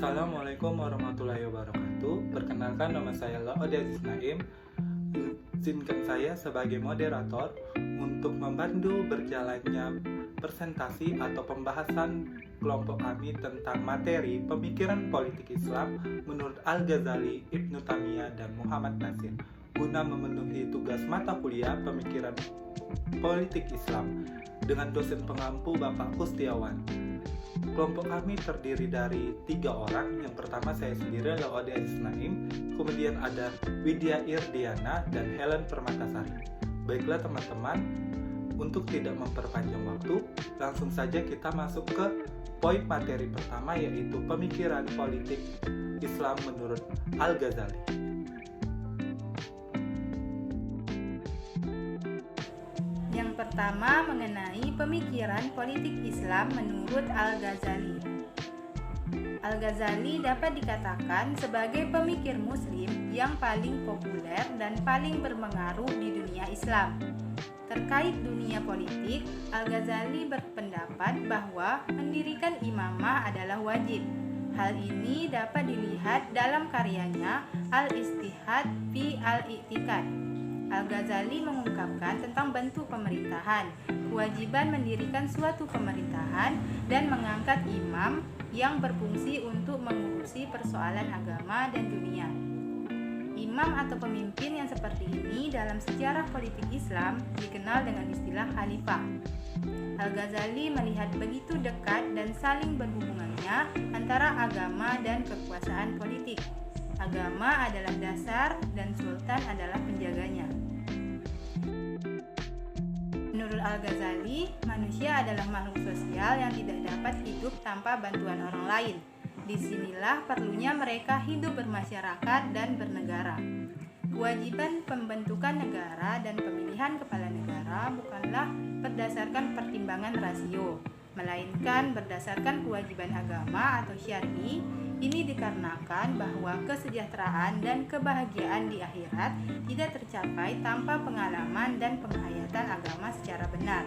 Assalamualaikum warahmatullahi wabarakatuh. Perkenalkan, nama saya Laode Aziz Naim. Izinkan saya sebagai moderator untuk membantu berjalannya presentasi atau pembahasan kelompok kami tentang materi pemikiran politik Islam menurut Al-Ghazali, Ibnu Taimiyah, dan Muhammad Nasir guna memenuhi tugas mata kuliah pemikiran politik Islam dengan dosen pengampu Bapak Kustiawan. Kelompok kami terdiri dari 3 orang. Yang pertama saya sendiri, Laode Aziz Naim, kemudian ada Widya Irdiana dan Helen Permatasari. Baiklah teman-teman, untuk tidak memperpanjang waktu, langsung saja kita masuk ke poin materi pertama, yaitu pemikiran politik Islam menurut Al-Ghazali. Yang pertama mengenai pemikiran politik Islam menurut Al-Ghazali. Al-Ghazali dapat dikatakan sebagai pemikir muslim yang paling populer dan paling berpengaruh di dunia Islam. Terkait dunia politik, Al-Ghazali berpendapat bahwa mendirikan imamah adalah wajib. Hal ini dapat dilihat dalam karyanya Al-Ijtihad fi Al-I'tiqad. Al-Ghazali mengungkapkan tentang bentuk pemerintahan, kewajiban mendirikan suatu pemerintahan, dan mengangkat imam yang berfungsi untuk mengurusi persoalan agama dan dunia. Imam atau pemimpin yang seperti ini dalam sejarah politik Islam dikenal dengan istilah khalifah. Al-Ghazali melihat begitu dekat dan saling berhubungannya antara agama dan kekuasaan politik. Agama adalah dasar dan sultan adalah penjaganya. Menurut Al-Ghazali, manusia adalah makhluk sosial yang tidak dapat hidup tanpa bantuan orang lain. Disinilah perlunya mereka hidup bermasyarakat dan bernegara. Kewajiban pembentukan negara dan pemilihan kepala negara bukanlah berdasarkan pertimbangan rasio, melainkan berdasarkan kewajiban agama atau syar'i. Ini dikarenakan bahwa kesejahteraan dan kebahagiaan di akhirat tidak tercapai tanpa pengalaman dan penghayatan agama secara benar.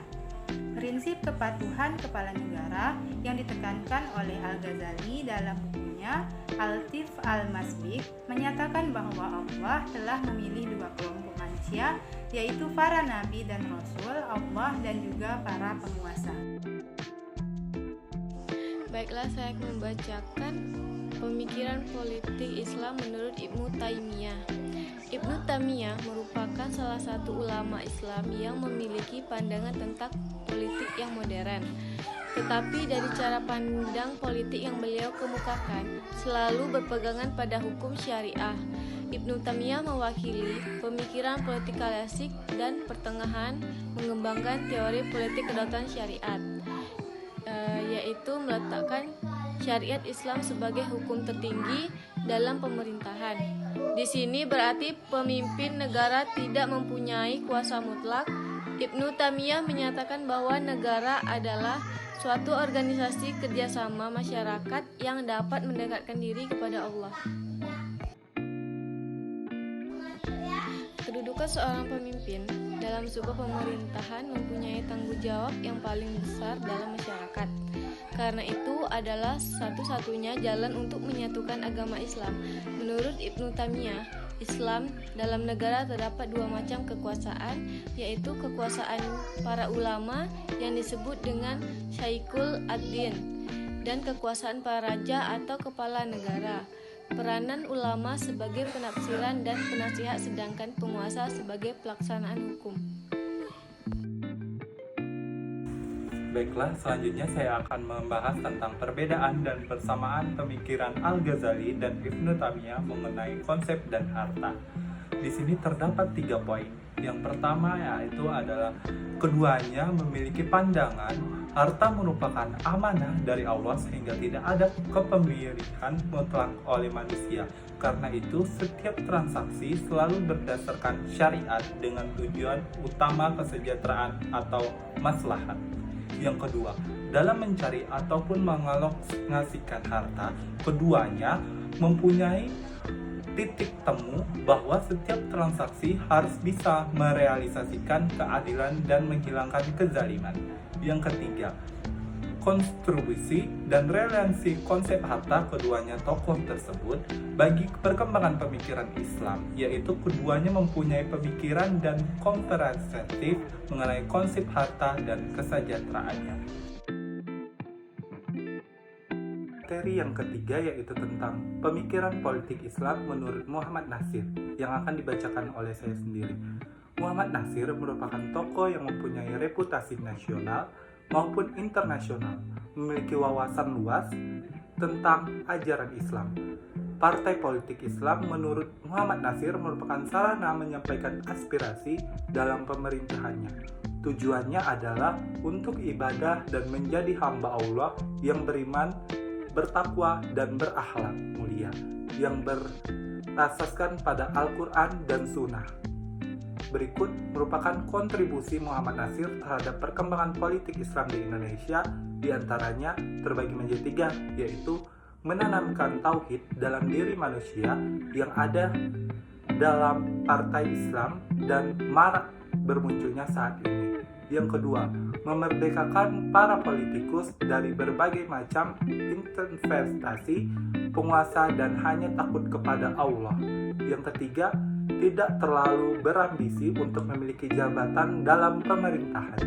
Prinsip kepatuhan kepala negara yang ditekankan oleh Al-Ghazali dalam bukunya Al-Tif Al-Masbik menyatakan bahwa Allah telah memilih 2 kelompok manusia, yaitu para nabi dan rasul Allah dan juga para penguasa. Baiklah, saya akan membacakan pemikiran politik Islam menurut Ibnu Taimiyah. Ibnu Taimiyah merupakan salah satu ulama Islam yang memiliki pandangan tentang politik yang modern. Tetapi dari cara pandang politik yang beliau kemukakan selalu berpegangan pada hukum syariah. Ibnu Taimiyah mewakili pemikiran politik klasik dan pertengahan mengembangkan teori politik kedaulatan syariat, yaitu meletakkan syariat Islam sebagai hukum tertinggi dalam pemerintahan. Di sini berarti pemimpin negara tidak mempunyai kuasa mutlak. Ibnu Taimiyah menyatakan bahwa negara adalah suatu organisasi kerjasama masyarakat yang dapat mendekatkan diri kepada Allah. Kedudukan seorang pemimpin dalam sebuah pemerintahan mempunyai tanggung jawab yang paling besar dalam masyarakat. Karena itu adalah satu-satunya jalan untuk menyatukan agama Islam. Menurut Ibnu Taimiyah, Islam dalam negara terdapat 2 macam kekuasaan, yaitu kekuasaan para ulama yang disebut dengan Syekhul Ad-Din dan kekuasaan para raja atau kepala negara. Peranan ulama sebagai penafsiran dan penasihat, sedangkan penguasa sebagai pelaksanaan hukum. Baiklah, selanjutnya saya akan membahas tentang perbedaan dan persamaan pemikiran Al-Ghazali dan Ibnu Taimiyah mengenai konsep dan harta. Di sini terdapat 3 poin. Yang pertama yaitu adalah keduanya memiliki pandangan harta merupakan amanah dari Allah sehingga tidak ada kepemilikan mutlak oleh manusia. Karena itu setiap transaksi selalu berdasarkan syariat dengan tujuan utama kesejahteraan atau maslahat. Yang kedua, dalam mencari ataupun mengalokasikan harta, keduanya mempunyai titik temu bahwa setiap transaksi harus bisa merealisasikan keadilan dan menghilangkan kezaliman. Yang ketiga, kontribusi dan relevansi konsep harta keduanya tokoh tersebut bagi perkembangan pemikiran Islam, yaitu keduanya mempunyai pemikiran dan komprehensif mengenai konsep harta dan kesejahteraannya. Materi yang ketiga yaitu tentang pemikiran politik Islam menurut Muhammad Natsir yang akan dibacakan oleh saya sendiri. Muhammad Natsir merupakan tokoh yang mempunyai reputasi nasional maupun internasional, memiliki wawasan luas tentang ajaran Islam. Partai politik Islam menurut Muhammad Natsir merupakan sarana menyampaikan aspirasi dalam pemerintahannya. Tujuannya adalah untuk ibadah dan menjadi hamba Allah yang beriman, bertakwa dan berakhlak mulia, yang berasaskan pada Al-Quran dan Sunnah. Berikut merupakan kontribusi Muhammad Natsir terhadap perkembangan politik Islam di Indonesia, diantaranya terbagi menjadi 3, yaitu menanamkan tauhid dalam diri manusia yang ada dalam partai Islam dan marak bermunculnya saat ini. Yang kedua, memerdekakan para politikus dari berbagai macam investasi penguasa dan hanya takut kepada Allah. Yang ketiga, tidak terlalu berambisi untuk memiliki jabatan dalam pemerintahan.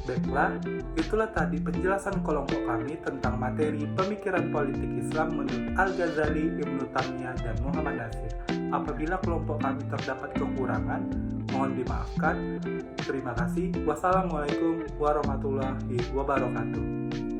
Baiklah, itulah tadi penjelasan kelompok kami tentang materi pemikiran politik Islam menurut Al-Ghazali, Ibnu Taimiyah, dan Muhammad Natsir. Apabila kelompok kami terdapat kekurangan, mohon dimaafkan. Terima kasih. Wassalamualaikum warahmatullahi wabarakatuh.